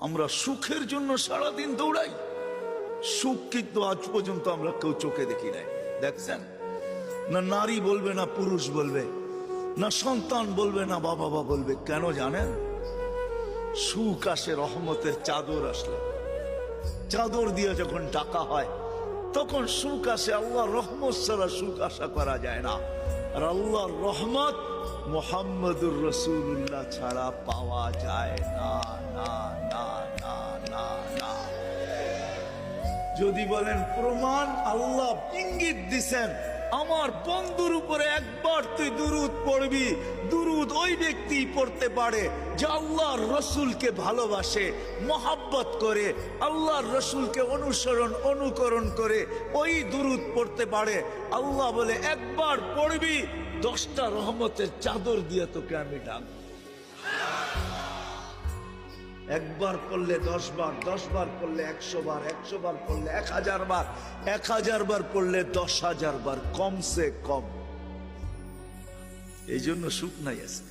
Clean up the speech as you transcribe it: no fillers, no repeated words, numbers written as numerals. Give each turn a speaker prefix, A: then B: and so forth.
A: আমরা সুখের জন্য সারাদিন দৌড়াই, সুখ কিন্তু আজ পর্যন্ত আমরা কেউ চোখে দেখি নাই। দেখছেন না, নারী বলবে না পুরুষ বলবে, না সন্তান বলবে না বাবা বলবে। কেন জানেন? সুখ আসে রহমতের চাদর আসলে, চাদর দিয়ে যখন ডাকা হয় তখন সুখ আসে। আল্লাহর রহমত ছাড়া সুখ আশা করা যায় না। আর আল্লাহর রহমত মুহাম্মদুর রাসূলুল্লাহ ছাড়া পাওয়া যায় না, না না না না না। যদি বলেন প্রমাণ, আল্লাহ ইঙ্গিত দিছেন, আমার বন্ধুর উপরে একবার তুই দুরূদ পড়বি, দুরূদ ওই ব্যক্তি পড়তে পারে যে আল্লাহর রসুলকে ভালোবাসে, মহাব্বত করে, আল্লাহর রসুলকে অনুকরণ করে ওই দুরূদ পড়তে পারে। আল্লাহ বলে একবার পড়বি, 10টা রহমতের চাদর দিয়ে তোকে আমি ডাকবো। একবার পড়লে 10 বার, 10 বার পড়লে 100 বার, 100 বার পড়লে 1000 বার, 1000 বার পড়লে 10,000 বার, কমসে কম। এই জন্য সুখ নাই আছে।